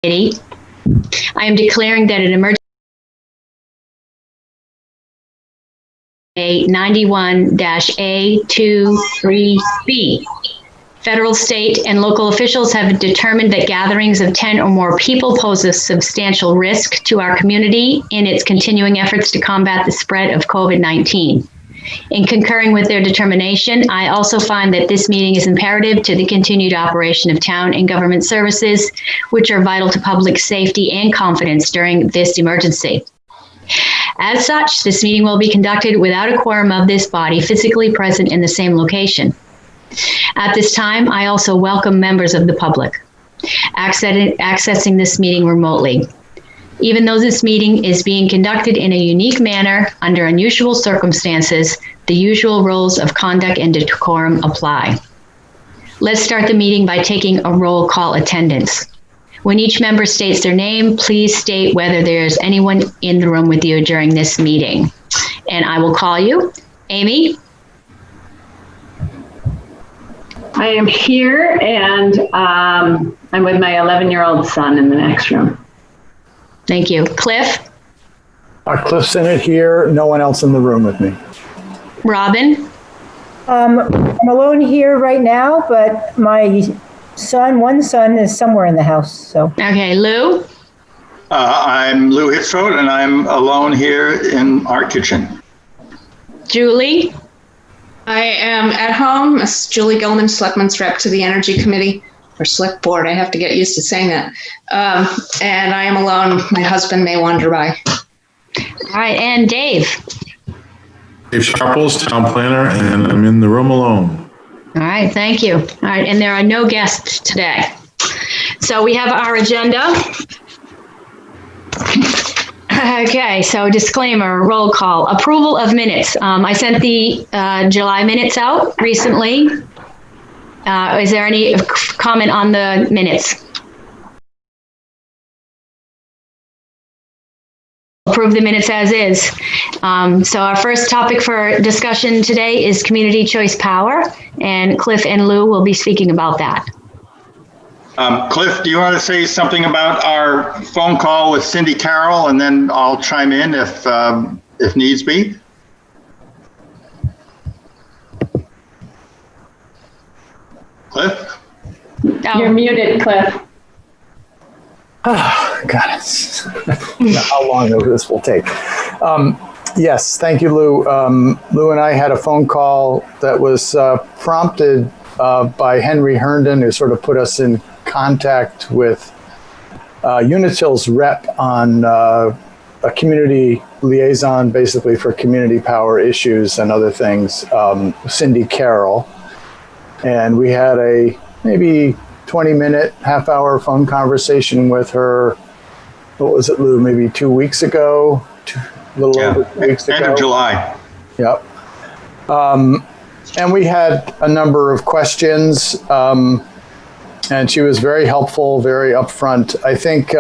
I am declaring that an emergency 91-A23B. Federal, state, and local officials have determined that gatherings of 10 or more people pose a substantial risk to our community in its continuing efforts to combat the spread of COVID-19. In concurring with their determination, I also find that this meeting is imperative to the continued operation of town and government services, which are vital to public safety and confidence during this emergency. As such, this meeting will be conducted without a quorum of this body physically present in the same location. At this time, I also welcome members of the public accessing this meeting remotely. Even though this meeting is being conducted in a unique manner under unusual circumstances, the usual rules of conduct and decorum apply. Let's start the meeting by taking a roll call attendance. When each member states their name, please state whether there's anyone in the room with you during this meeting. And I will call you. Amy? I am here, and I'm with my 11-year-old son in the next room. Thank you. Cliff? Cliff's in it here. No one else in the room with me. Robin? I'm alone here right now, but my one son is somewhere in the house. So. Okay, Lou? I'm Lou Hitzfeld, and I'm alone here in our kitchen. Julie? I am at home. It's Julie Gilman, Selectman's Rep to the Energy Committee, or Select Board. I have to get used to saying that. And I am alone. My husband may wander by. All right, and Dave? Dave Sharples, Town Planner, and I'm in the room alone. All right, thank you. All right, and there are no guests today. So we have our agenda. Okay, so disclaimer, roll call, approval of minutes. I sent the July minutes out recently. Is there any comment on the minutes? Approve the minutes as is. So our first topic for discussion today is community choice power, and Cliff and Lou will be speaking about that. Cliff, do you want to say something about our phone call with Cindy Carroll, and then I'll chime in if needs be? Cliff? Oh. You're muted, Cliff. Oh, God, how long this will take. Yes, thank you, Lou. Lou and I had a phone call that was prompted by Henry Herndon, who sort of put us in contact with Unitil's rep on a community liaison, basically for community power issues and other things, Cindy Carroll. And we had a maybe 20-minute, half-hour phone conversation with her. What was it, Lou? Maybe 2 weeks ago? A little over 2 weeks ago. End of July. Yep. And we had a number of questions, and she was very helpful, very upfront. I think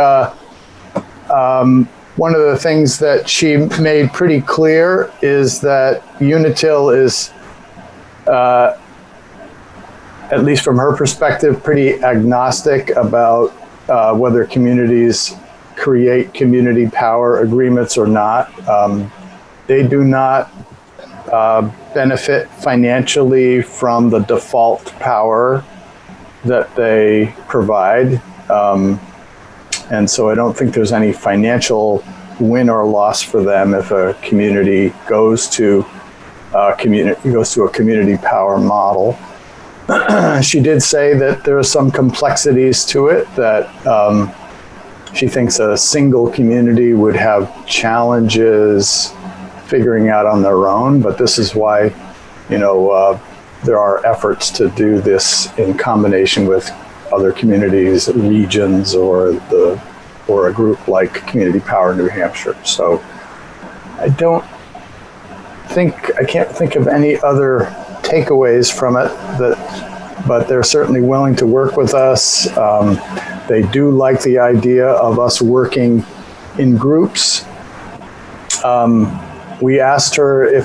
one of the things that she made pretty clear is that Unitil is, at least from her perspective, pretty agnostic about whether communities create community power agreements or not. They do not benefit financially from the default power that they provide. And so I don't think there's any financial win or loss for them if a community goes to a community power model. She did say that there are some complexities to it that she thinks a single community would have challenges figuring out on their own, but this is why, there are efforts to do this in combination with other communities, regions, or a group like Community Power New Hampshire. So I can't think of any other takeaways from it, but they're certainly willing to work with us. They do like the idea of us working in groups. We asked her if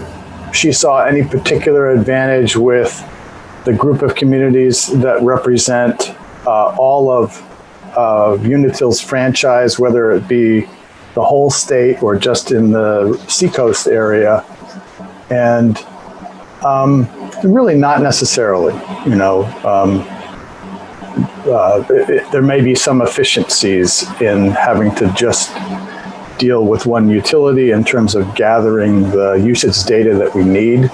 she saw any particular advantage with the group of communities that represent all of Unitil's franchise, whether it be the whole state or just in the seacoast area. And really not necessarily, there may be some efficiencies in having to just deal with one utility in terms of gathering the usage data that we need.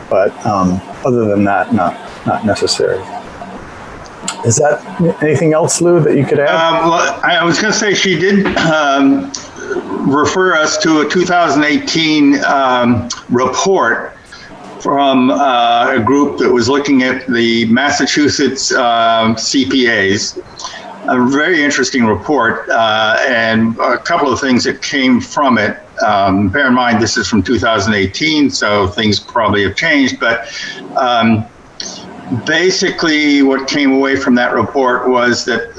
But other than that, not necessary. Is that anything else, Lou, that you could add? Well, I was going to say she did refer us to a 2018 report from a group that was looking at the Massachusetts CPAs. A very interesting report, and a couple of things that came from it. Bear in mind, this is from 2018, so things probably have changed, but basically what came away from that report was that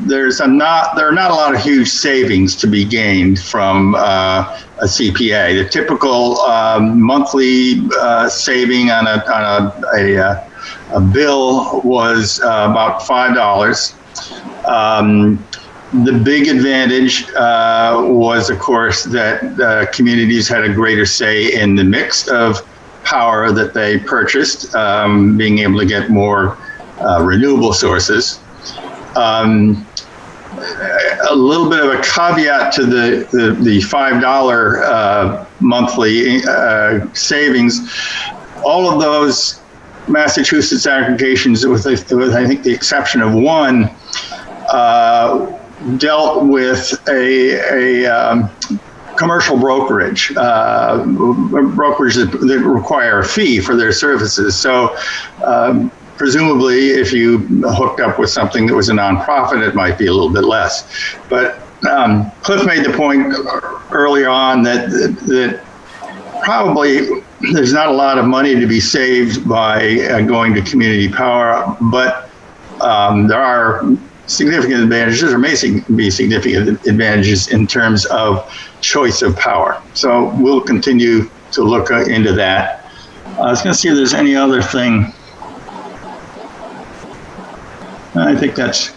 there are not a lot of huge savings to be gained from a CPA. The typical monthly saving on a bill was about $5. The big advantage was, of course, that communities had a greater say in the mix of power that they purchased, being able to get more renewable sources. A little bit of a caveat to the $5 monthly savings. All of those Massachusetts aggregations, with I think the exception of one, dealt with a commercial brokerage that require a fee for their services. So presumably, if you hooked up with something that was a nonprofit, it might be a little bit less. But Cliff made the point earlier on that probably there's not a lot of money to be saved by going to community power, but there are significant advantages, or may be significant advantages in terms of choice of power. So we'll continue to look into that. I was going to see if there's any other thing. I think that's.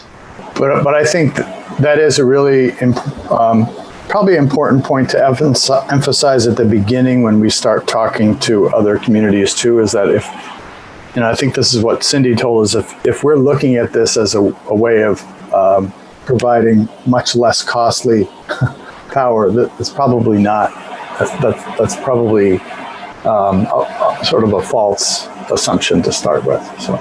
But I think that is a really probably important point to emphasize at the beginning when we start talking to other communities too, is that if, I think this is what Cindy told us, if we're looking at this as a way of providing much less costly power, that's probably not, that's probably sort of a false assumption to start with. So.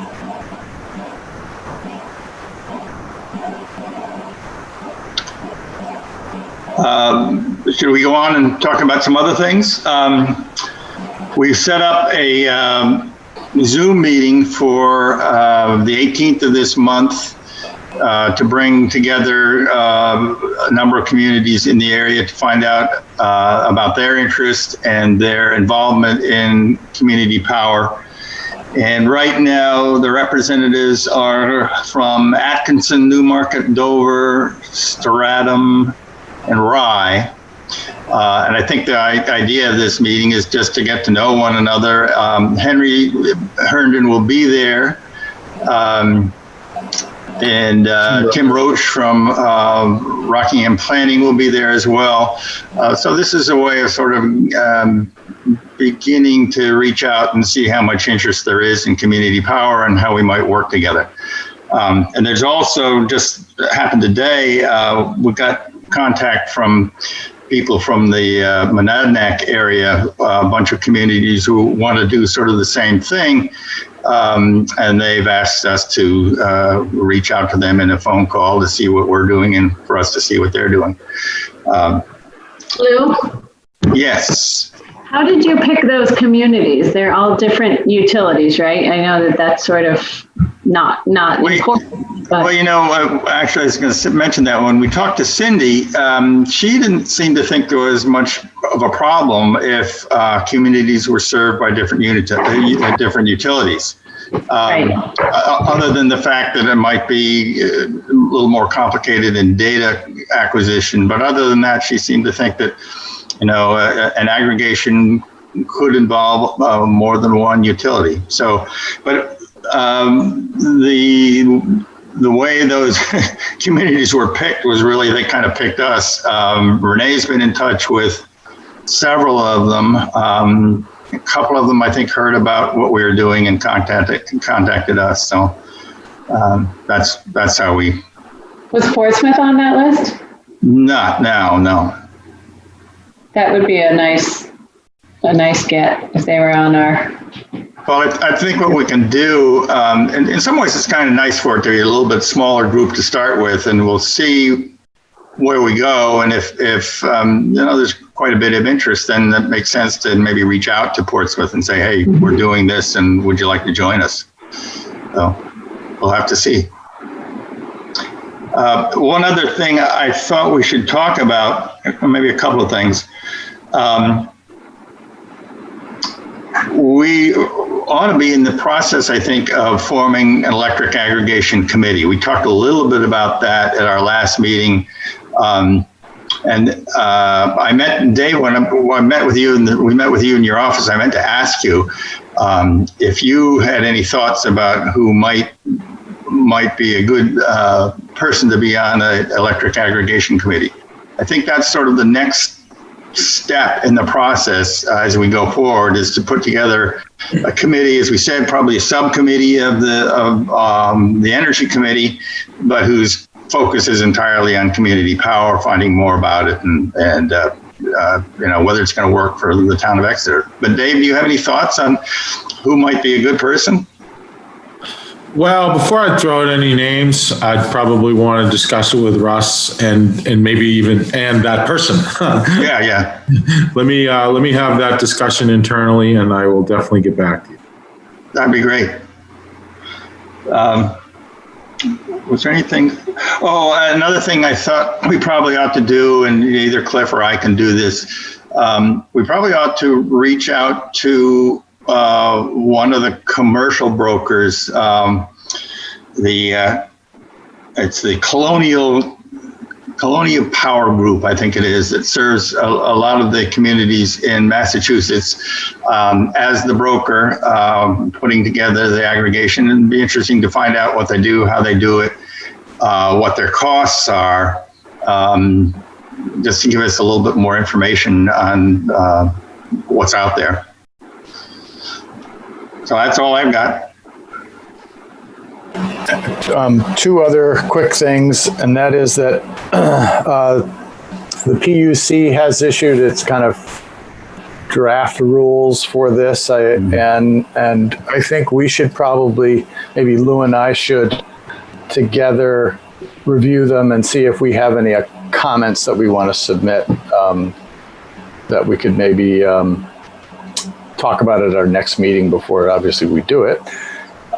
Should we go on and talk about some other things? We set up a Zoom meeting for the 18th of this month to bring together a number of communities in the area to find out about their interest and their involvement in community power. And right now, the representatives are from Atkinson, Newmarket, Dover, Stratham, and Rye. And I think the idea of this meeting is just to get to know one another. Henry Herndon will be there. And Tim Roach from Rockingham Planning will be there as well. So this is a way of sort of beginning to reach out and see how much interest there is in community power and how we might work together. And there's also, just happened today, we got contact from people from the Monadnock area, a bunch of communities who want to do sort of the same thing. And they've asked us to reach out to them in a phone call to see what we're doing and for us to see what they're doing. Lou? Yes. How did you pick those communities? They're all different utilities, right? I know that sort of not important. But. Well, actually, I was going to mention that when we talked to Cindy, she didn't seem to think there was much of a problem if communities were served by different utilities. Right. Other than the fact that it might be a little more complicated in data acquisition. But other than that, she seemed to think that, an aggregation could involve more than one utility. So, but the the way those communities were picked was really, they kind of picked us. Renee's been in touch with several of them. A couple of them, I think, heard about what we were doing and contacted us. So that's how we. Was Portsmouth on that list? Not now, no. That would be a nice get if they were on our. Well, I think what we can do, and in some ways it's kind of nice for it to be a little bit smaller group to start with, and we'll see where we go. And if there's quite a bit of interest, then that makes sense to maybe reach out to Portsmouth and say, hey, we're doing this and would you like to join us? So we'll have to see. One other thing I thought we should talk about, or maybe a couple of things. We ought to be in the process, I think, of forming an electric aggregation committee. We talked a little bit about that at our last meeting. I met Dave when I met with you, and we met with you in your office. I meant to ask you if you had any thoughts about who might be a good person to be on an electric aggregation committee. I think that's sort of the next step in the process as we go forward, is to put together a committee, as we said, probably a subcommittee of the Energy Committee, but whose focus is entirely on community power, finding more about it, and whether it's going to work for the town of Exeter. But Dave, do you have any thoughts on who might be a good person? Well, before I throw out any names, I'd probably want to discuss it with Russ and maybe even that person. Yeah. Let me have that discussion internally, and I will definitely get back to you. That'd be great. Was there anything? Oh, another thing I thought we probably ought to do, and either Cliff or I can do this. We probably ought to reach out to one of the commercial brokers. It's the Colonial Power Group, I think it is, that serves a lot of the communities in Massachusetts as the broker, putting together the aggregation. It'd be interesting to find out what they do, how they do it, what their costs are, just to give us a little bit more information on what's out there. So that's all I've got. Two other quick things, and that is that the PUC has issued its kind of draft rules for this, and I think we should probably, maybe Lou and I should together review them and see if we have any comments that we want to submit, that we could maybe talk about at our next meeting before obviously we do it.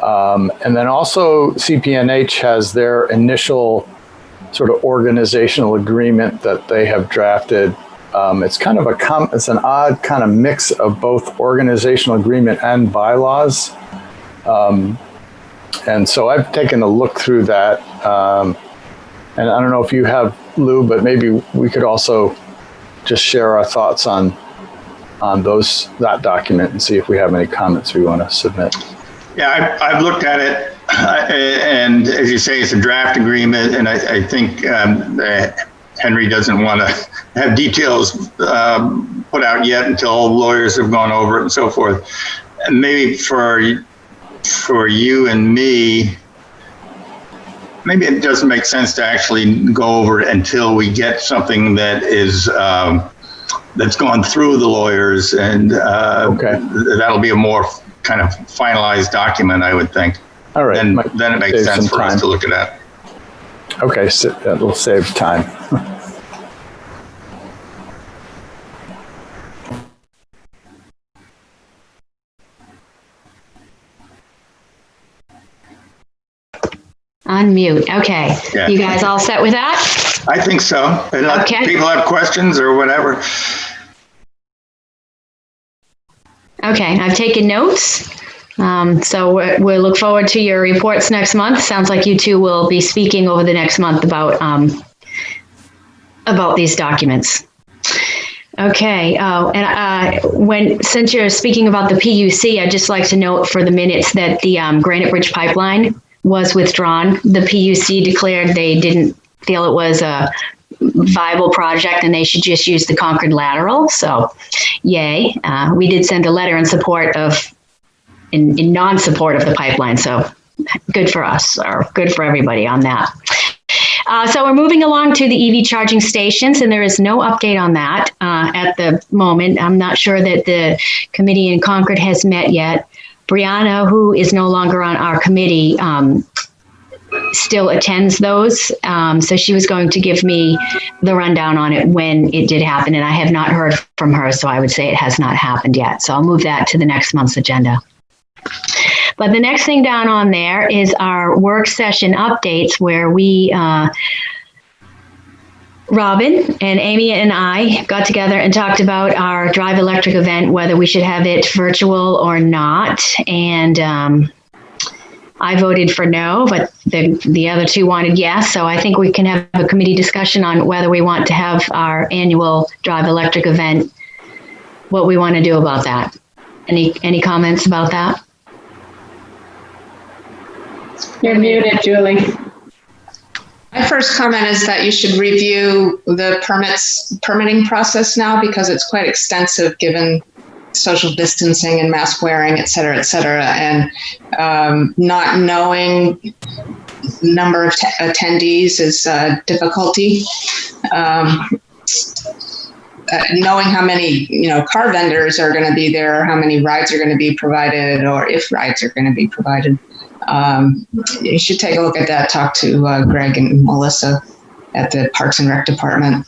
And then also CPNH has their initial sort of organizational agreement that they have drafted. It's kind of it's an odd kind of mix of both organizational agreement and bylaws. And so I've taken a look through that. And I don't know if you have, Lou, but maybe we could also just share our thoughts on that document and see if we have any comments we want to submit. Yeah, I've looked at it, and as you say, it's a draft agreement, and I think Henry doesn't want to have details put out yet until lawyers have gone over it and so forth. And maybe for you and me, maybe it doesn't make sense to actually go over it until we get something that is that's gone through the lawyers, and that'll be a more kind of finalized document, I would think. All right. And then it makes sense for us to look at that. Okay, so that'll save time. Unmute. Okay. Yeah. You guys all set with that? I think so. Unless people have questions or whatever. Okay, I've taken notes. So we'll look forward to your reports next month. Sounds like you two will be speaking over the next month about these documents. Okay, since you're speaking about the PUC, I'd just like to note for the minutes that the Granite Bridge Pipeline was withdrawn. The PUC declared they didn't feel it was a viable project and they should just use the Concord lateral. So, yay. We did send a letter in support of, in non-support of the pipeline. So good for us, or good for everybody on that. So we're moving along to the EV charging stations, and there is no update on that at the moment. I'm not sure that the committee in Concord has met yet. Brianna, who is no longer on our committee, still attends those. So she was going to give me the rundown on it when it did happen, and I have not heard from her, so I would say it has not happened yet. So I'll move that to the next month's agenda. But the next thing down on there is our work session updates, where we, Robin and Amy and I got together and talked about our Drive Electric event, whether we should have it virtual or not. And I voted for no, but the other two wanted yes. So I think we can have a committee discussion on whether we want to have our annual Drive Electric event, what we want to do about that. Any comments about that? You're muted, Julie. My first comment is that you should review the permitting process now, because it's quite extensive given social distancing and mask wearing, et cetera, and not knowing number of attendees is a difficulty. Knowing how many, car vendors are going to be there, how many rides are going to be provided, or if rides are going to be provided. You should take a look at that. Talk to Greg and Melissa at the Parks and Rec Department.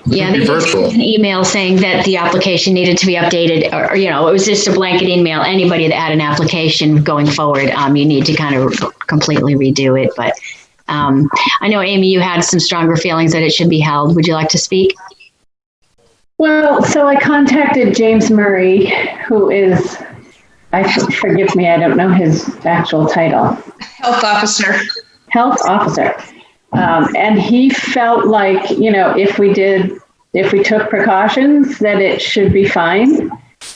Yeah, they just sent an email saying that the application needed to be updated, or it was just a blanket email. Anybody that had an application going forward, you need to kind of completely redo it. But I know, Amy, you had some stronger feelings that it should be held. Would you like to speak? Well, so I contacted James Murray, who is, forgive me, I don't know his actual title. Health officer. And he felt like, if we took precautions, that it should be fine.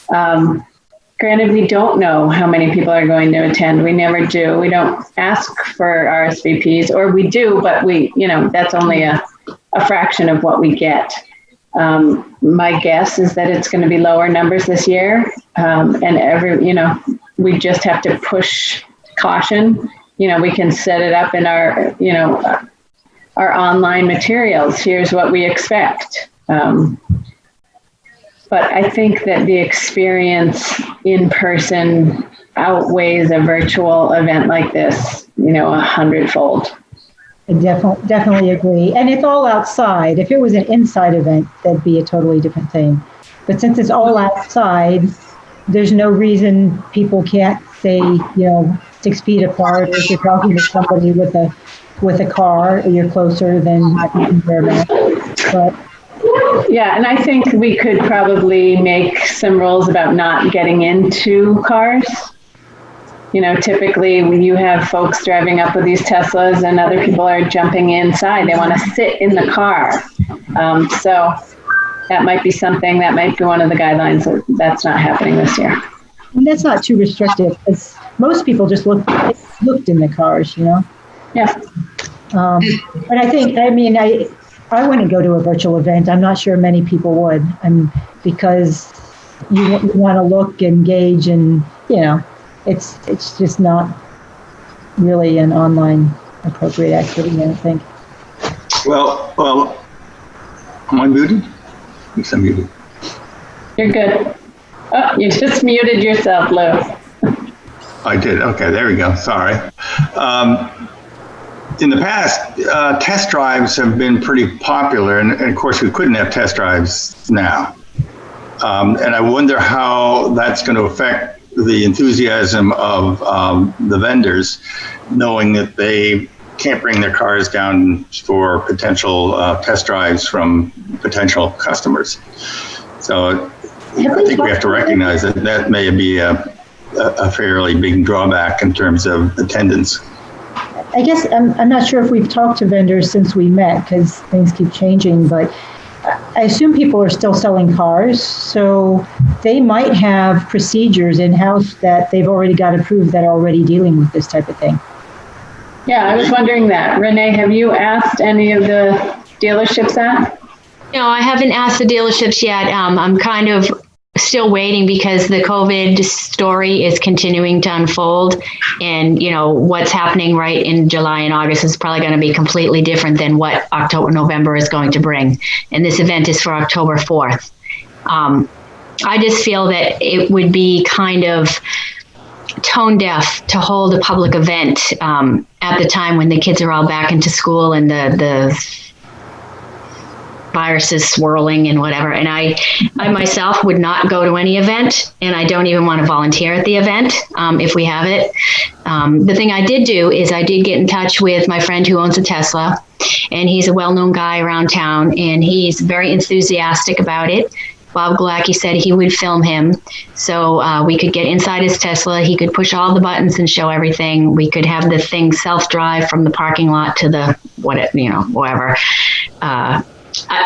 Granted, we don't know how many people are going to attend. We never do. We don't ask for RSVPs, or we do, but that's only a fraction of what we get. My guess is that it's going to be lower numbers this year. And we just have to push caution. We can set it up in our online materials. Here's what we expect. But I think that the experience in person outweighs a virtual event like this, 100-fold. I definitely agree. And it's all outside. If it was an inside event, that'd be a totally different thing. But since it's all outside, there's no reason people can't stay, 6 feet apart. Or if you're talking to somebody with a car, you're closer than I can wear a mask. But yeah, and I think we could probably make some rules about not getting into cars. Typically when you have folks driving up with these Teslas and other people are jumping inside, they want to sit in the car. So that might be something, that might be one of the guidelines. That's not happening this year. And that's not too restrictive, because most people just looked in the cars, Yeah. But I wouldn't go to a virtual event. I'm not sure many people would, because you want to look, engage, and it's just not really an online appropriate activity, I don't think. Well, am I muted? Yes, I'm muted. You're good. Oh, you just muted yourself, Lou. I did. Okay, there we go. Sorry. In the past, test drives have been pretty popular, and of course, we couldn't have test drives now. And I wonder how that's going to affect the enthusiasm of the vendors, knowing that they can't bring their cars down for potential test drives from potential customers. So I think we have to recognize that may be a fairly big drawback in terms of attendance. I guess I'm not sure if we've talked to vendors since we met, because things keep changing, but I assume people are still selling cars, so they might have procedures in-house that they've already got approved that are already dealing with this type of thing. Yeah, I was wondering that. Renee, have you asked any of the dealerships that? No, I haven't asked the dealerships yet. I'm kind of still waiting because the COVID story is continuing to unfold, and what's happening right in July and August is probably going to be completely different than what October, November is going to bring. And this event is for October 4th. I just feel that it would be kind of tone deaf to hold a public event at the time when the kids are all back into school and the virus is swirling and whatever. And I myself would not go to any event, and I don't even want to volunteer at the event if we have it. The thing I did do is I did get in touch with my friend who owns a Tesla, and he's a well-known guy around town, and he's very enthusiastic about it. Bob Galacki said he would film him, so we could get inside his Tesla. He could push all the buttons and show everything. We could have the thing self-drive from the parking lot to the wherever.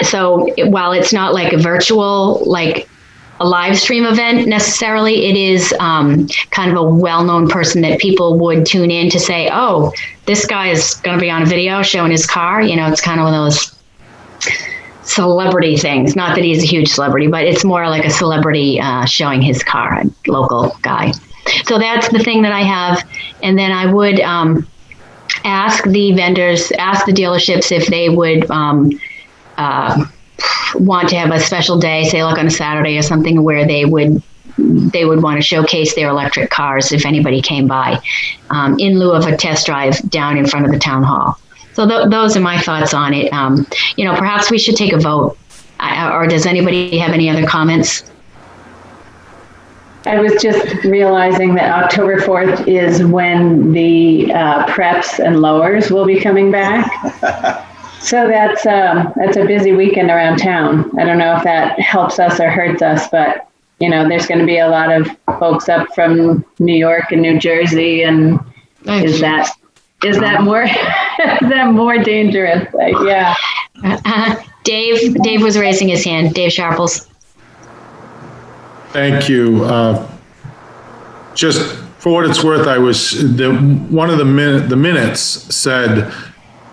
So while it's not like a virtual, like a live stream event necessarily, it is kind of a well-known person that people would tune in to say, oh, this guy is going to be on a video showing his car. It's kind of one of those celebrity things. Not that he's a huge celebrity, but it's more like a celebrity showing his car, a local guy. So that's the thing that I have. And then I would ask the vendors, ask the dealerships if they would want to have a special day, say like on a Saturday or something, where they would want to showcase their electric cars if anybody came by, in lieu of a test drive down in front of the town hall. So those are my thoughts on it. Perhaps we should take a vote. Or does anybody have any other comments? I was just realizing that October 4th is when the preps and lowers will be coming back. So that's a busy weekend around town. I don't know if that helps us or hurts us, but there's going to be a lot of folks up from New York and New Jersey, and is that more dangerous? Yeah. Dave was raising his hand. Dave Sharples. Thank you. Just for what it's worth, one of the minutes said.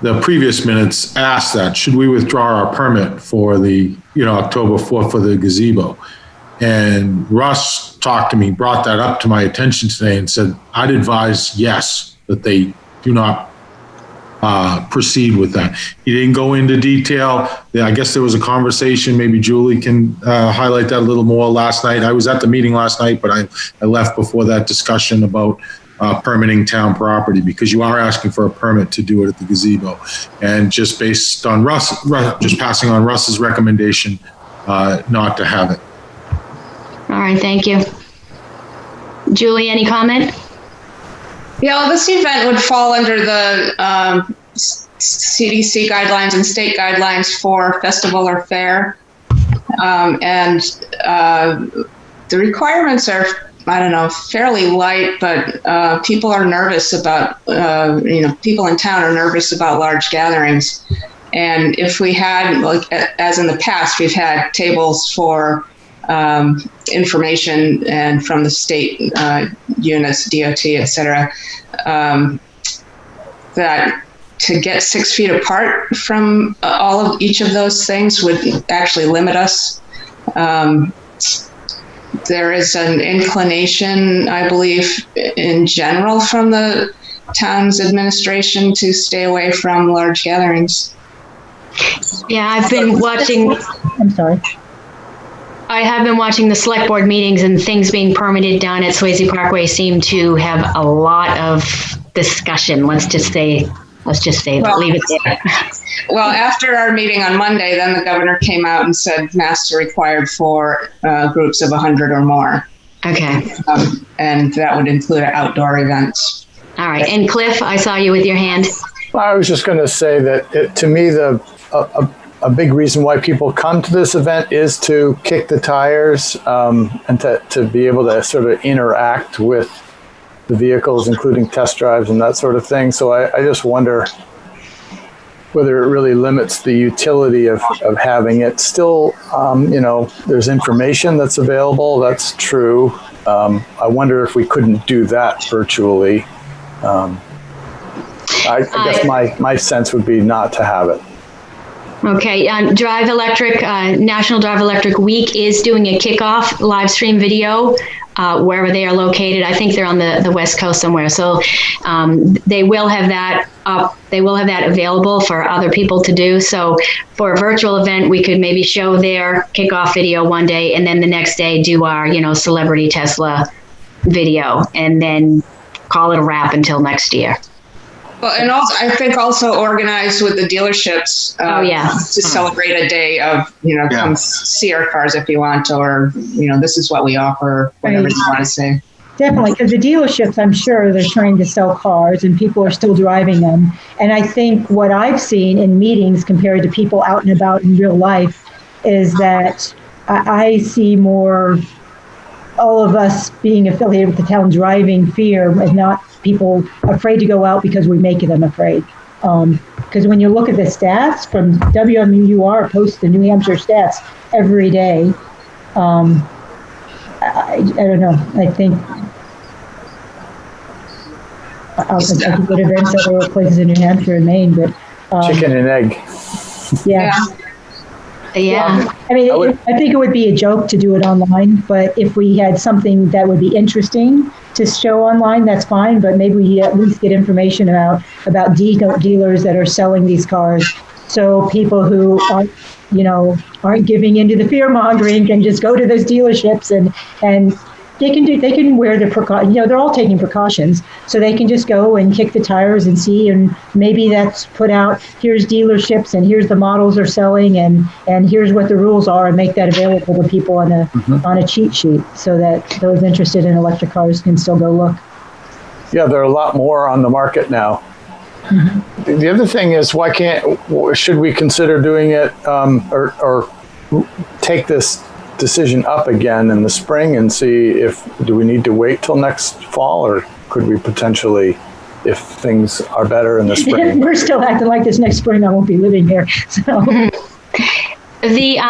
The previous minutes asked that, should we withdraw our permit for the, October 4th for the gazebo? And Russ talked to me, brought that up to my attention today and said, I'd advise yes, that they do not proceed with that. He didn't go into detail. I guess there was a conversation, maybe Julie can highlight that a little more last night. I was at the meeting last night, but I left before that discussion about permitting town property, because you are asking for a permit to do it at the gazebo. And just based on just passing on Russ's recommendation, not to have it. All right, thank you. Julie, any comment? Yeah, well, this event would fall under the CDC guidelines and state guidelines for festival or fair. And the requirements are, fairly light, but people are nervous about, people in town are nervous about large gatherings. And if we had, like, as in the past, we've had tables for information and from the state units, DOT, et cetera, that to get 6 feet apart from each of those things would actually limit us. There is an inclination, I believe, in general from the town's administration to stay away from large gatherings. Yeah, I've been watching. I'm sorry. I have been watching the select board meetings, and things being permitted down at Swayze Parkway seem to have a lot of discussion. Let's just say, leave it there. Well, after our meeting on Monday, then the governor came out and said masks are required for groups of 100 or more. Okay. And that would include outdoor events. All right. And Cliff, I saw you with your hand. I was just going to say that to me, a big reason why people come to this event is to kick the tires and to be able to sort of interact with the vehicles, including test drives and that sort of thing. So I just wonder whether it really limits the utility of having it. Still, there's information that's available. That's true. I wonder if we couldn't do that virtually. I guess my sense would be not to have it. Okay, Drive Electric, National Drive Electric Week is doing a kickoff live stream video wherever they are located. I think they're on the West Coast somewhere. So they will have that up. They will have that available for other people to do. So for a virtual event, we could maybe show their kickoff video one day, and then the next day do our, Celebrity Tesla video, and then call it a wrap until next year. Well, and also, I think also organize with the dealerships. To celebrate a day of, come see our cars if you want, or, this is what we offer, whatever you want to say. Definitely, because the dealerships, I'm sure they're trying to sell cars and people are still driving them. And I think what I've seen in meetings compared to people out and about in real life is that I see more all of us being affiliated with the town driving fear and not people afraid to go out because we make them afraid. Because when you look at the stats from WMUR posts the New Hampshire stats every day, I don't know. I think I could go to events at other places in New Hampshire and Maine, but chicken and egg. Yeah. I mean, I think it would be a joke to do it online, but if we had something that would be interesting to show online, that's fine. But maybe we at least get information about dealers that are selling these cars, so people who aren't giving into the fear mongering can just go to those dealerships and they can wear the precautions. They're all taking precautions, so they can just go and kick the tires and see, and maybe that's put out, here's dealerships and here's the models they're selling and here's what the rules are, and make that available to people on a cheat sheet so that those interested in electric cars can still go look. Yeah, there are a lot more on the market now. Mm-hmm. The other thing is, should we consider doing it or take this decision up again in the spring and see do we need to wait till next fall, or could we potentially, if things are better in the spring? We're still acting like this next spring I won't be living here. So. The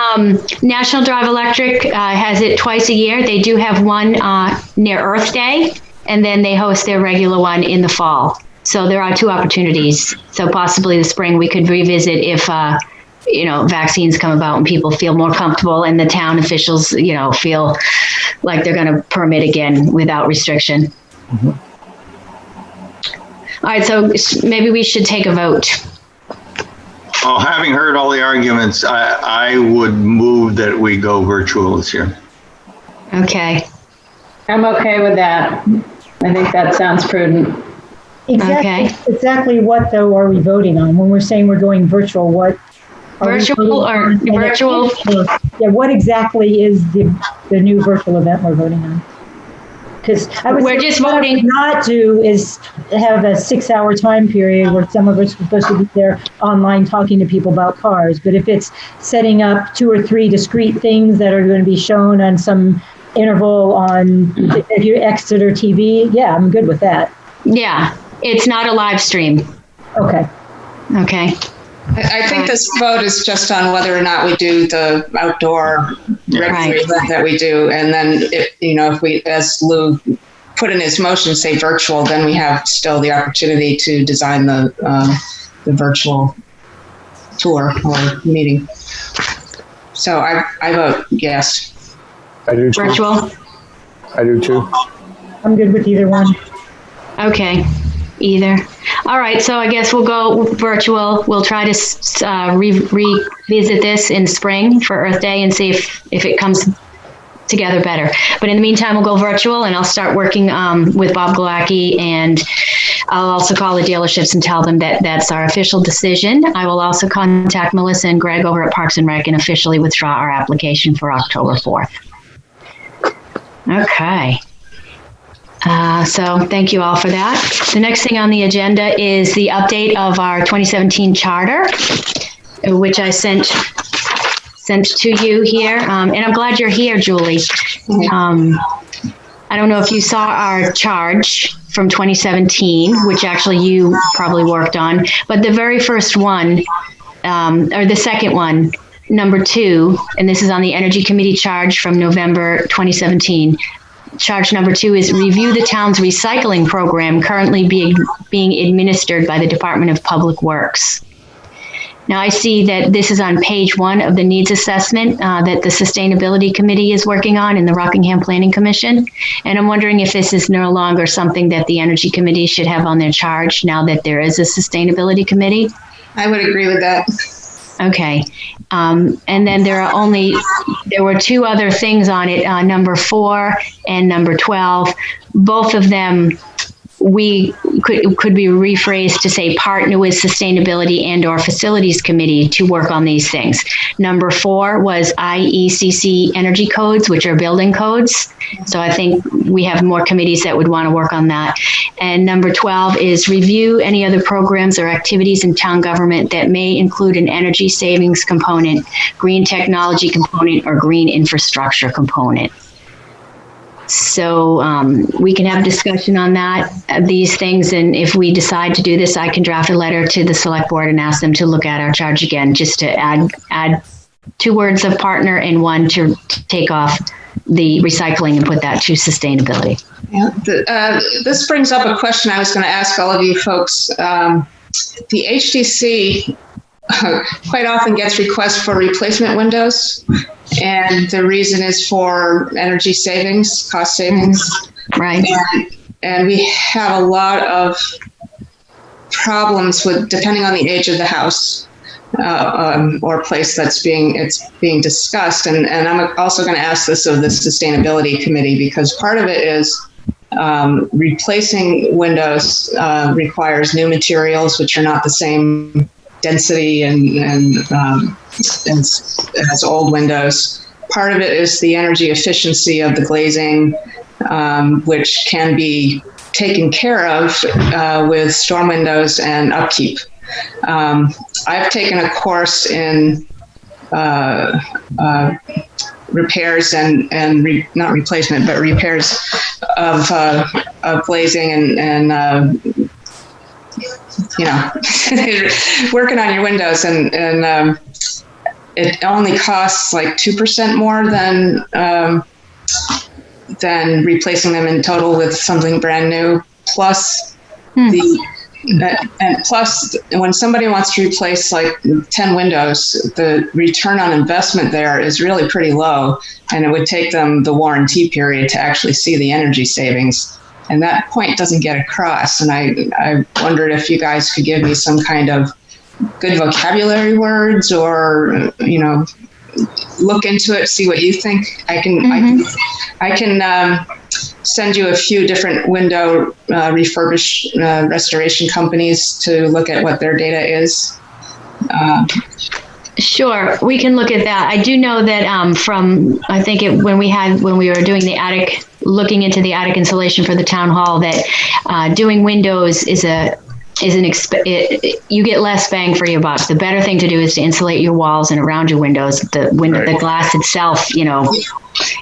National Drive Electric has it twice a year. They do have one near Earth Day, and then they host their regular one in the fall. So there are two opportunities. So possibly the spring we could revisit if vaccines come about and people feel more comfortable, and the town officials, feel like they're going to permit again without restriction. Mm-hmm. All right, so maybe we should take a vote. Well, having heard all the arguments, I would move that we go virtual this year. Okay. I'm okay with that. I think that sounds prudent. Exactly what, though, are we voting on? When we're saying we're going virtual, what? Virtual or virtual? Yeah, what exactly is the new virtual event we're voting on? Because we're just voting. What I would not do is have a 6-hour time period where some of us are supposed to be there online talking to people about cars. But if it's setting up 2 or 3 discrete things that are going to be shown on some interval on Exeter TV, yeah, I'm good with that. Yeah, it's not a live stream. Okay. I think this vote is just on whether or not we do the outdoor regular event that we do. And then, if we, as Lou put in his motion, say virtual, then we have still the opportunity to design the virtual tour or meeting. So I vote yes. I do too. Virtual? I do too. I'm good with either one. Okay. Either. All right, so I guess we'll go virtual. We'll try to revisit this in spring for Earth Day and see if it comes together better. But in the meantime, we'll go virtual, and I'll start working with Bob Glowacki, and I'll also call the dealerships and tell them that that's our official decision. I will also contact Melissa and Greg over at Parks and Rec and officially withdraw our application for October 4th. Okay. So thank you all for that. The next thing on the agenda is the update of our 2017 charter, which I sent to you here. And I'm glad you're here, Julie. I don't know if you saw our charge from 2017, which actually you probably worked on, but the very first one, or the second one, number 2, and this is on the Energy Committee charge from November 2017. charge number 2 is review the town's recycling program currently being administered by the Department of Public Works. Now, I see that this is on page 1 of the needs assessment that the Sustainability Committee is working on in the Rockingham Planning Commission. And I'm wondering if this is no longer something that the Energy Committee should have on their charge now that there is a Sustainability Committee. I would agree with that. Okay. And then there were 2 other things on it, number 4 and number 12. Both of them could be rephrased to say partner with Sustainability and or Facilities Committee to work on these things. Number 4 was IECC energy codes, which are building codes. So I think we have more committees that would want to work on that. And number 12 is review any other programs or activities in town government that may include an energy savings component, green technology component, or green infrastructure component. So we can have discussion on these things, and if we decide to do this, I can draft a letter to the select board and ask them to look at our charge again, just to add 2 words of partner and 1 to take off the recycling and put that to sustainability. Yeah, this brings up a question I was going to ask all of you folks. The HDC quite often gets requests for replacement windows, and the reason is for energy savings, cost savings. Right. And we have a lot of problems with, depending on the age of the house or place that's being discussed. And I'm also going to ask this of the Sustainability Committee, because part of it is replacing windows requires new materials, which are not the same density and as old windows. Part of it is the energy efficiency of the glazing, which can be taken care of with storm windows and upkeep. I've taken a course in repairs and not replacement, but repairs of glazing and working on your windows, and it only costs like 2% more than replacing them in total with something brand new. Plus plus when somebody wants to replace like 10 windows, the return on investment there is really pretty low, and it would take them the warranty period to actually see the energy savings. And that point doesn't get across. And I wondered if you guys could give me some kind of good vocabulary words, or, look into it, see what you think. I can send you a few different window restoration companies to look at what their data is. Sure, we can look at that. I do know that when we were doing the attic, looking into the attic insulation for the town hall, that doing windows you get less bang for your buck. The better thing to do is to insulate your walls and around your windows. The glass itself,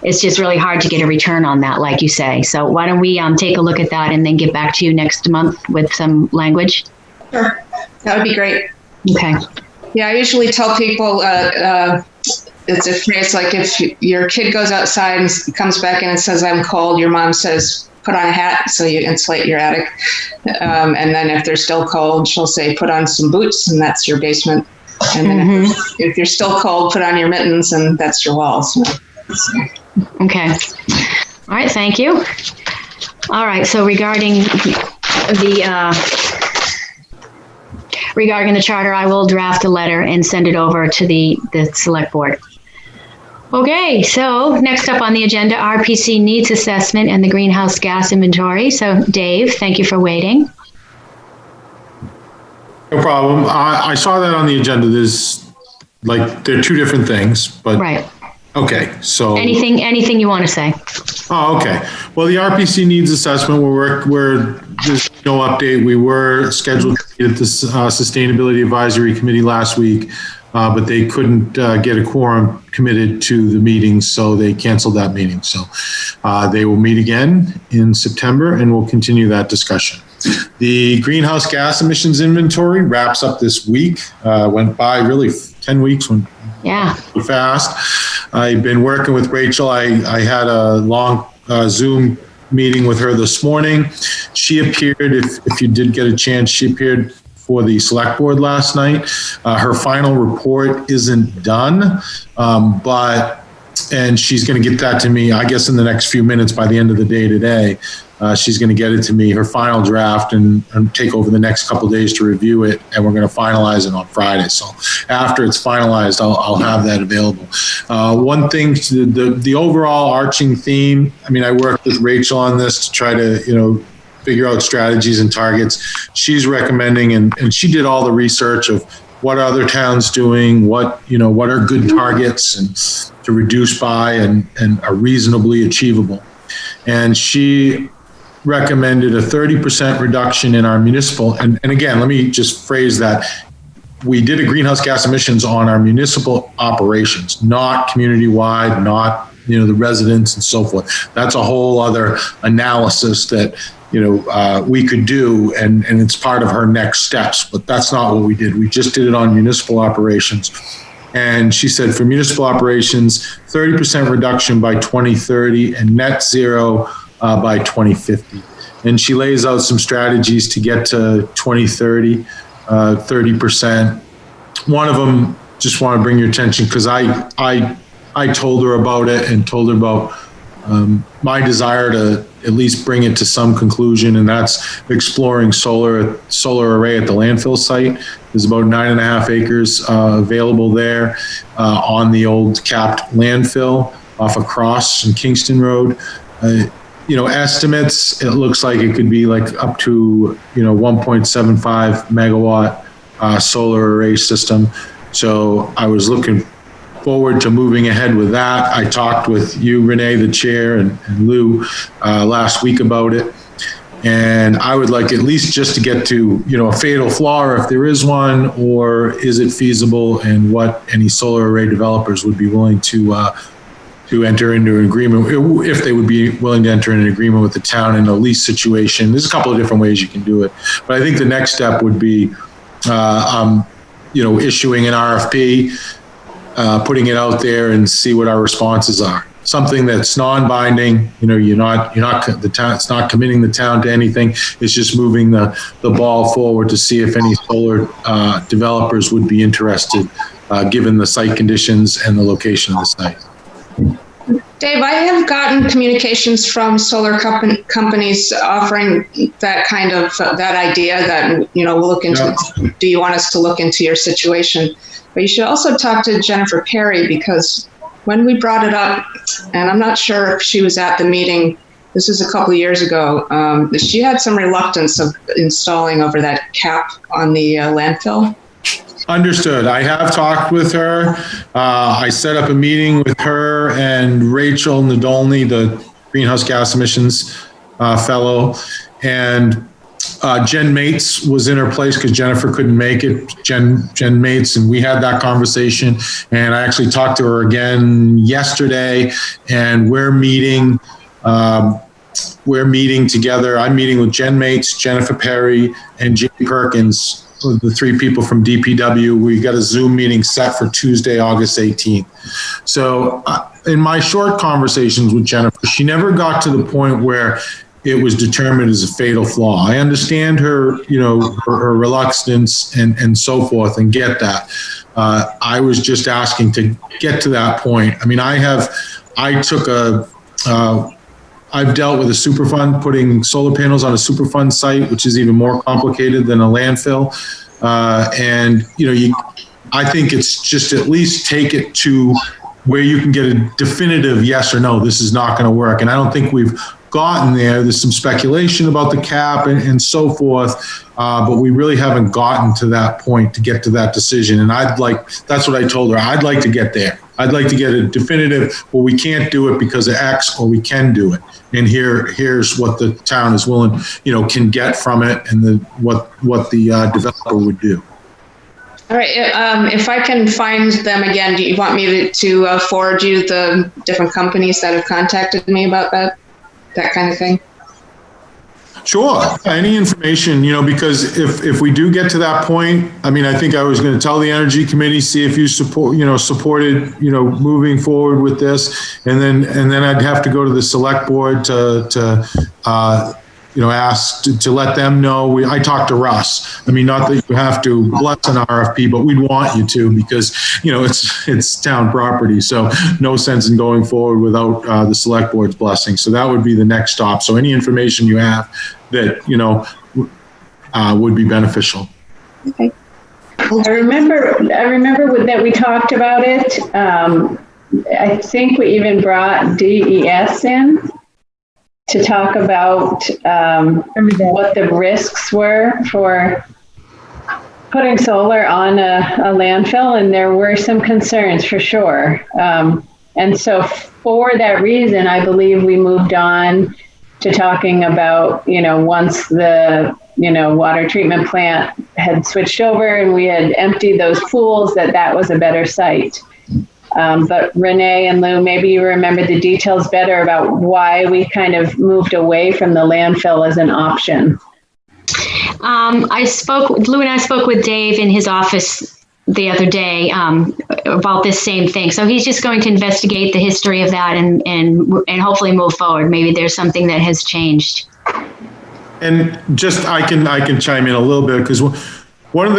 it's just really hard to get a return on that, like you say. So why don't we take a look at that and then get back to you next month with some language? Sure, that would be great. Okay. Yeah, I usually tell people it's a phrase like, if your kid goes outside and comes back in and says, "I'm cold," your mom says, "Put on a hat," so you insulate your attic. And then if they're still cold, she'll say, "Put on some boots," and that's your basement. And then if you're still cold, put on your mittens, and that's your walls. Okay. All right, thank you. All right, so regarding the charter, I will draft a letter and send it over to the select board. Okay, so next up on the agenda, RPC needs assessment and the greenhouse gas inventory. So Dave, thank you for waiting. No problem. I saw that on the agenda. They're 2 different things, but. Right. Okay, so. Anything you want to say? Oh, okay. Well, the RPC needs assessment, there's no update. We were scheduled to meet at the Sustainability Advisory Committee last week, but they couldn't get a quorum committed to the meeting, so they canceled that meeting. So they will meet again in September, and we'll continue that discussion. The greenhouse gas emissions inventory wraps up this week. Went by really 10 weeks went fast. I've been working with Rachel. I had a long Zoom meeting with her this morning. She appeared, if you did get a chance, she appeared for the select board last night. Her final report isn't done, and she's going to get that to me, I guess, in the next few minutes by the end of the day today. She's going to get it to me, her final draft, and take over the next couple of days to review it, and we're going to finalize it on Friday. So after it's finalized, I'll have that available. One thing, the overall arching theme, I mean, I worked with Rachel on this to try to, figure out strategies and targets. She's recommending, and she did all the research of what are other towns doing, what are good targets and to reduce by and are reasonably achievable. And she recommended a 30% reduction in our municipal, and again, let me just phrase that. We did a greenhouse gas emissions on our municipal operations, not community-wide, not, the residents and so forth. That's a whole other analysis that, we could do, and it's part of her next steps, but that's not what we did. We just did it on municipal operations. And she said for municipal operations, 30% reduction by 2030 and net zero by 2050. And she lays out some strategies to get to 2030, 30%. One of them, just want to bring your attention, because I told her about it and told her about my desire to at least bring it to some conclusion, and that's exploring solar array at the landfill site. There's about 9.5 acres available there on the old capped landfill off of Cross and Kingston Road. Estimates, it looks like it could be like up to 1.75 megawatt solar array system. So I was looking forward to moving ahead with that. I talked with you, Renee, the chair, and Lou last week about it. And I would like at least just to get to, a fatal flaw, or if there is one, or is it feasible, and what any solar array developers would be willing to enter into an agreement, if they would be willing to enter in an agreement with the town in a lease situation. There's a couple of different ways you can do it. But I think the next step would be, issuing an RFP, putting it out there and see what our responses are. Something that's non-binding, the town, it's not committing the town to anything. It's just moving the ball forward to see if any solar developers would be interested, given the site conditions and the location of the site. Dave, I have gotten communications from solar companies offering that kind of that idea that we'll look into. Do you want us to look into your situation? But you should also talk to Jennifer Perry, because when we brought it up, and I'm not sure if she was at the meeting, this is a couple of years ago, she had some reluctance of installing over that cap on the landfill. Understood. I have talked with her. I set up a meeting with her and Rachel Nadolny, the greenhouse gas emissions fellow, and Jen Mates was in her place because Jennifer couldn't make it. Jen Mates, and we had that conversation. And I actually talked to her again yesterday, and we're meeting together. I'm meeting with Jen Mates, Jennifer Perry, and Jamie Perkins, the three people from DPW. We got a Zoom meeting set for Tuesday, August 18th. So in my short conversations with Jennifer, she never got to the point where it was determined as a fatal flaw. I understand her, her reluctance and so forth, and get that. I was just asking to get to that point. I mean, I've dealt with a Superfund, putting solar panels on a Superfund site, which is even more complicated than a landfill. I think it's just at least take it to where you can get a definitive yes or no, this is not going to work. And I don't think we've gotten there. There's some speculation about the cap and so forth, but we really haven't gotten to that point to get to that decision. And that's what I told her. I'd like to get there. I'd like to get a definitive, well, we can't do it because of X, or we can do it. And here's what the town is willing, can get from it, and what the developer would do. All right. If I can find them again, do you want me to forward you the different companies that have contacted me about that kind of thing? Sure. Any information, because if we do get to that point, I mean, I think I was going to tell the Energy Committee, see if you supported, moving forward with this. And then I'd have to go to the select board to ask to let them know. I talked to Russ. I mean, not that you have to bless an RFP, but we'd want you to, because, it's town property. So no sense in going forward without the select board's blessing. So that would be the next stop. So any information you have that, would be beneficial. Okay. I remember that we talked about it. I think we even brought DES in to talk about what the risks were for putting solar on a landfill, and there were some concerns for sure. And so for that reason, I believe we moved on to talking about, once the, water treatment plant had switched over and we had emptied those pools, that was a better site. But Renee and Lou, maybe you remember the details better about why we kind of moved away from the landfill as an option. Lou and I spoke with Dave in his office the other day about this same thing. So he's just going to investigate the history of that and hopefully move forward. Maybe there's something that has changed. And just I can chime in a little bit, because one of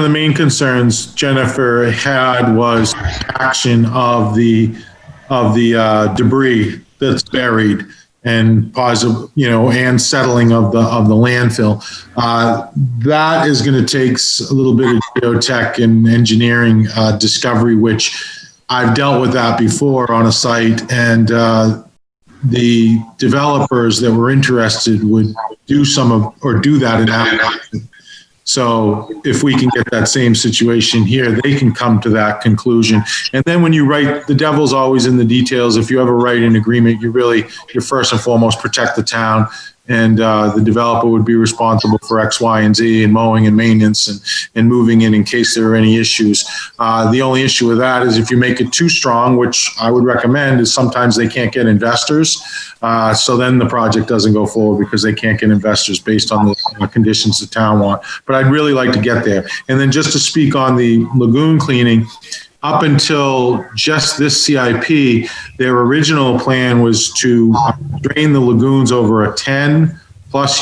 the main concerns Jennifer had was action of the debris that's buried and and settling of the landfill. That is going to take a little bit of geotech and engineering discovery, which I've dealt with that before on a site, and the developers that were interested would do that in Appalachian. So if we can get that same situation here, they can come to that conclusion. And then when you write, the devil's always in the details. If you ever write an agreement, you're first and foremost protect the town, and the developer would be responsible for X, Y, and Z, and mowing and maintenance and moving in case there are any issues. The only issue with that is if you make it too strong, which I would recommend, is sometimes they can't get investors. So then the project doesn't go forward because they can't get investors based on the conditions the town want. But I'd really like to get there. And then just to speak on the lagoon cleaning, up until just this CIP, their original plan was to drain the lagoons over a 10+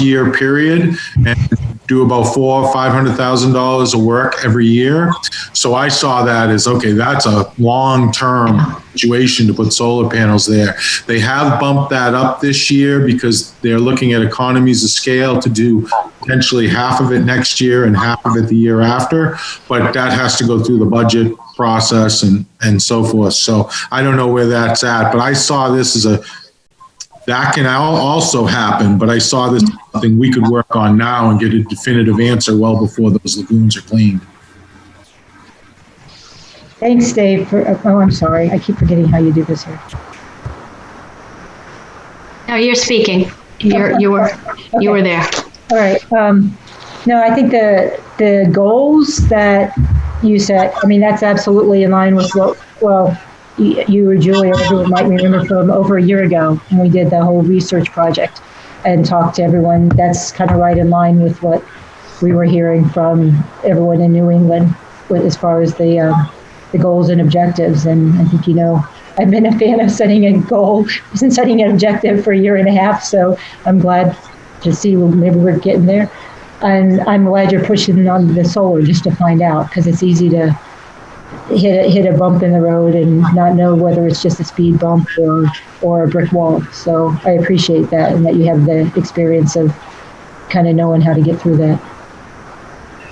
year period and do about $400,000 or $500,000 of work every year. So I saw that as, okay, that's a long-term situation to put solar panels there. They have bumped that up this year because they're looking at economies of scale to do potentially half of it next year and half of it the year after, but that has to go through the budget process and so forth. So I don't know where that's at, but I saw this as that can also happen, but I saw this as something we could work on now and get a definitive answer well before those lagoons are cleaned. Thanks, Dave. I'm sorry. I keep forgetting how you do this here. No, you're speaking. You were there. All right. No, I think the goals that you set, I mean, that's absolutely in line with what, you or Julie or everyone might remember from over a year ago when we did the whole research project and talked to everyone. That's kind of right in line with what we were hearing from everyone in New England as far as the goals and objectives. And I think, I've been a fan of setting a goal and setting an objective for a year and a half. So I'm glad to see maybe we're getting there. And I'm glad you're pushing on the solar just to find out, because it's easy to hit a bump in the road and not know whether it's just a speed bump or a brick wall. So I appreciate that, and that you have the experience of kind of knowing how to get through that.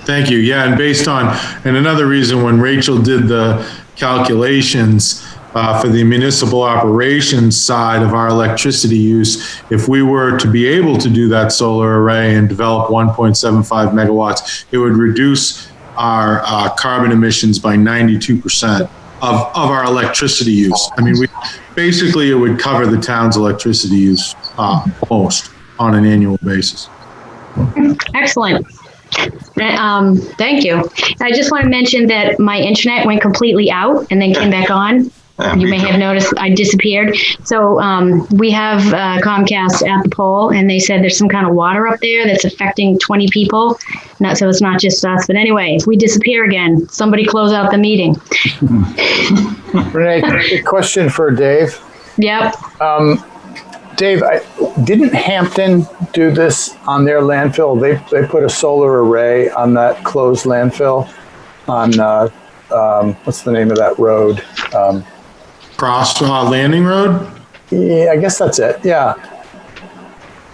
Thank you. Yeah, and another reason when Rachel did the calculations for the municipal operations side of our electricity use, if we were to be able to do that solar array and develop 1.75 megawatts, it would reduce our carbon emissions by 92% of our electricity use. I mean, it would cover the town's electricity use almost on an annual basis. Excellent. Thank you. I just want to mention that my internet went completely out and then came back on. You may have noticed I disappeared. So we have Comcast at the pole, and they said there's some kind of water up there that's affecting 20 people. So it's not just us. But anyway, if we disappear again, somebody close out the meeting. Renee, a question for Dave. Yep. Dave, didn't Hampton do this on their landfill? They put a solar array on that closed landfill on, what's the name of that road? Cross Landing Road? Yeah, I guess that's it. Yeah.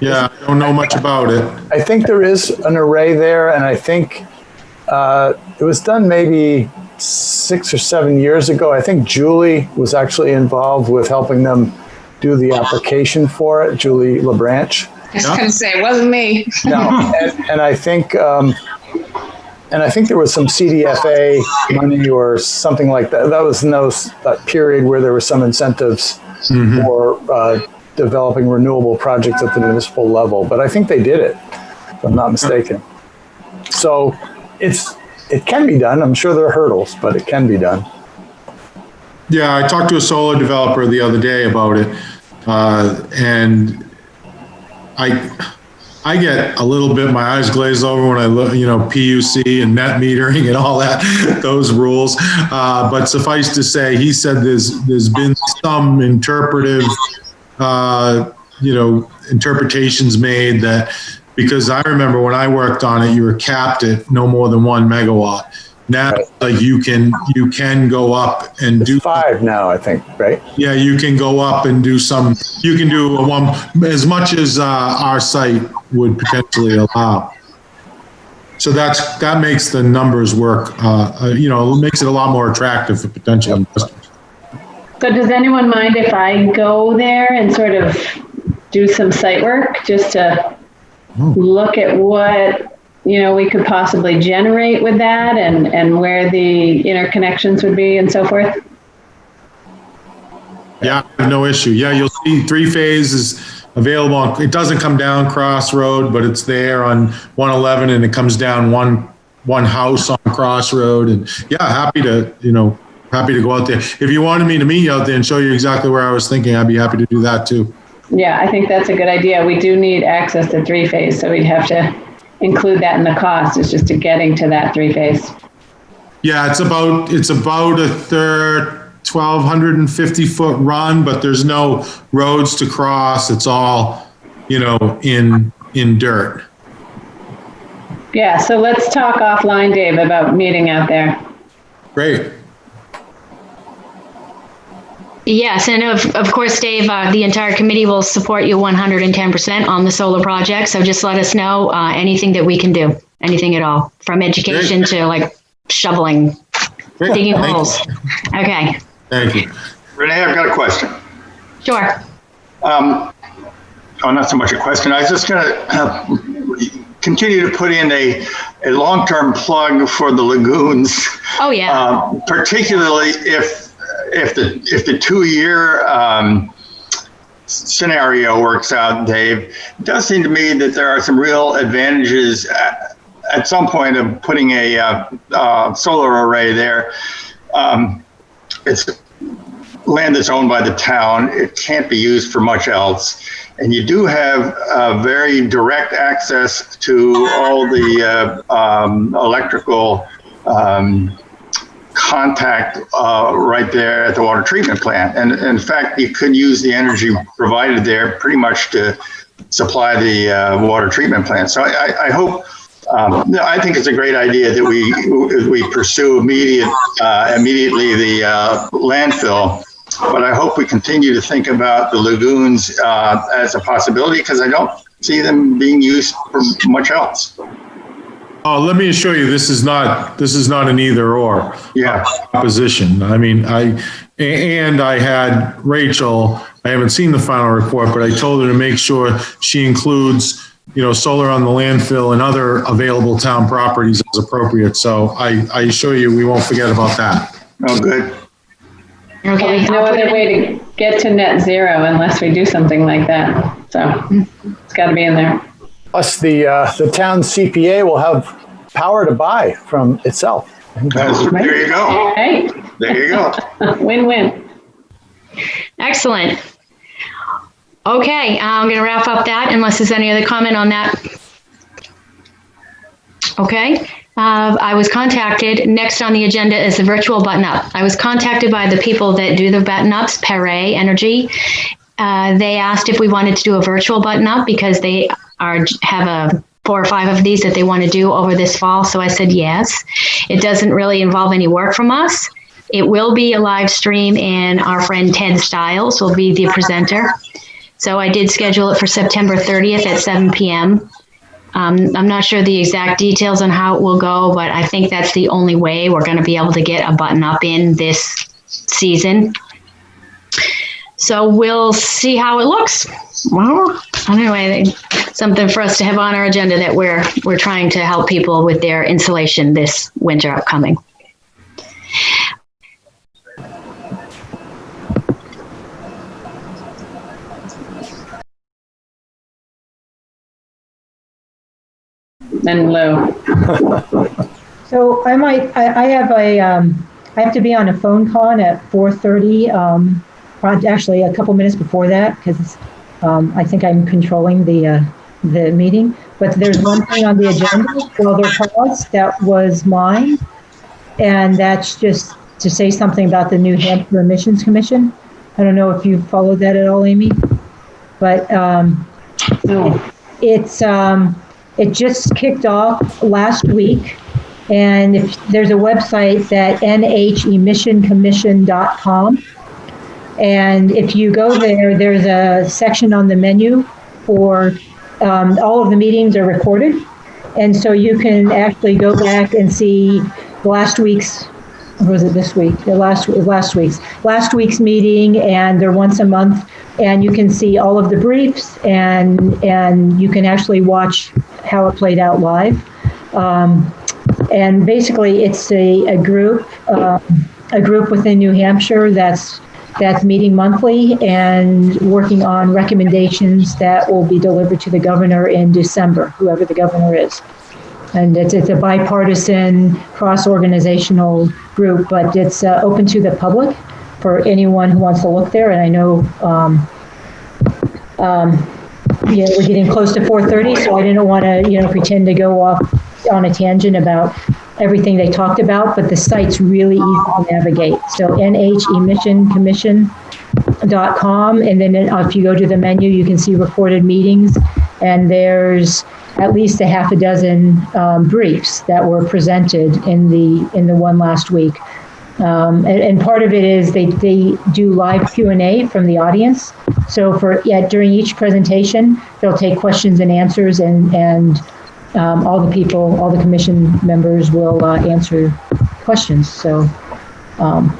Yeah, I don't know much about it. I think there is an array there, and I think it was done maybe 6 or 7 years ago. I think Julie was actually involved with helping them do the application for it, Julie LeBranch. I was going to say, it wasn't me. No, and I think there was some CDFA money or something like that. That was that period where there were some incentives for developing renewable projects at the municipal level. But I think they did it, if I'm not mistaken. So it can be done. I'm sure there are hurdles, but it can be done. Yeah, I talked to a solar developer the other day about it, and I get a little bit, my eyes glaze over when I look, PUC and net metering and all that, those rules. But suffice to say, he said there's been some interpretations made that, because I remember when I worked on it, you were capped at no more than 1 megawatt. Now, like you can go up and do 5 now, I think, right? Yeah, you can go up and do some. You can do as much as our site would potentially allow. So that makes the numbers work. It makes it a lot more attractive for potential investors. So does anyone mind if I go there and sort of do some site work just to look at what we could possibly generate with that and where the interconnections would be and so forth? Yeah, no issue. Yeah, you'll see 3-phase is available. It doesn't come down Cross Road, but it's there on 111, and it comes down one house on Cross Road. And yeah, happy to go out there. If you wanted me to meet you out there and show you exactly where I was thinking, I'd be happy to do that too. Yeah, I think that's a good idea. We do need access to 3-phase, so we'd have to include that in the cost. It's just getting to that 3-phase. Yeah, it's about a 1,250 foot run, but there's no roads to cross. It's all, in dirt. Yeah, so let's talk offline, Dave, about meeting out there. Great. Yes, and of course, Dave, the entire committee will support you 110% on the solar project. So just let us know anything that we can do, anything at all, from education to like shoveling, digging holes. Okay. Thank you. Renee, I've got a question. Sure. Not so much a question. I was just going to continue to put in a long-term plug for the lagoons. Oh, yeah. Particularly if the 2-year scenario works out, Dave, it does seem to me that there are some real advantages at some point of putting a solar array there. It's land that's owned by the town. It can't be used for much else. And you do have very direct access to all the electrical contact right there at the water treatment plant. And in fact, you could use the energy provided there pretty much to supply the water treatment plant. So I hope, I think it's a great idea that we pursue immediately the landfill, but I hope we continue to think about the lagoons as a possibility, because I don't see them being used for much else. Oh, let me assure you, this is not an either or proposition. I mean, I had Rachel, I haven't seen the final report, but I told her to make sure she includes, solar on the landfill and other available town properties as appropriate. So I assure you, we won't forget about that. Oh, good. Okay. There's no other way to get to net zero unless we do something like that. So it's got to be in there. Plus, the town CPA will have power to buy from itself. There you go. Right. There you go. Win-win. Excellent. Okay, I'm going to wrap up that unless there's any other comment on that. Okay. I was contacted, next on the agenda is the virtual button-up. I was contacted by the people that do the button-ups, Perret Energy. They asked if we wanted to do a virtual button-up because they have 4 or 5 of these that they want to do over this fall. So I said yes. It doesn't really involve any work from us. It will be a live stream, and our friend Ted Stiles will be the presenter. So I did schedule it for September 30th at 7 p.m. I'm not sure the exact details on how it will go, but I think that's the only way we're going to be able to get a button up in this season. So we'll see how it looks. Well, anyway, something for us to have on our agenda that we're trying to help people with their insulation this winter upcoming. And Lou. So I have to be on a phone call at 4:30. Actually, a couple minutes before that, because I think I'm controlling the meeting. But there's one thing on the agenda for other calls that was mine, and that's just to say something about the New Hampshire Emissions Commission. I don't know if you followed that at all, Amy, but it just kicked off last week, and if there's a website that nhemissioncommission.com, and if you go there, there's a section on the menu for all of the meetings are recorded, and so you can actually go back and see last week's, or was it this week? Last week's meeting, and they're once a month, and you can see all of the briefs, and you can actually watch how it played out live. And basically, it's a group within New Hampshire that's meeting monthly and working on recommendations that will be delivered to the governor in December, whoever the governor is. And it's a bipartisan, cross-organizational group, but it's open to the public for anyone who wants to look there. And I know we're getting close to 4:30, so I didn't want to pretend to go off on a tangent about everything they talked about, but the site's really easy to navigate. So nhemissioncommission.com, and then if you go to the menu, you can see recorded meetings, and there's at least a half a dozen briefs that were presented in the one last week. And part of it is they do live Q&A from the audience. So during each presentation, they'll take questions and answers, and all the commission members will answer questions. So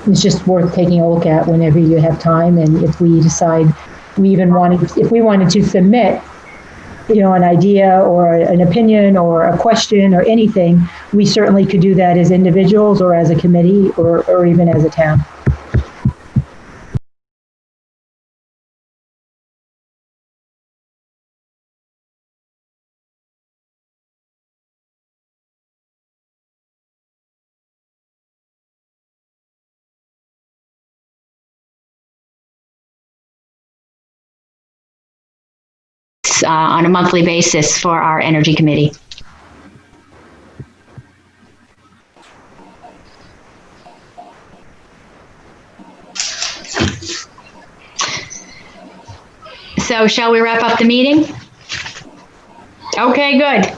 it's just worth taking a look at whenever you have time. And if we decide if we wanted to submit, an idea or an opinion or a question or anything, we certainly could do that as individuals or as a committee or even as a town. On a monthly basis for our energy committee. So shall we wrap up the meeting? Okay, good.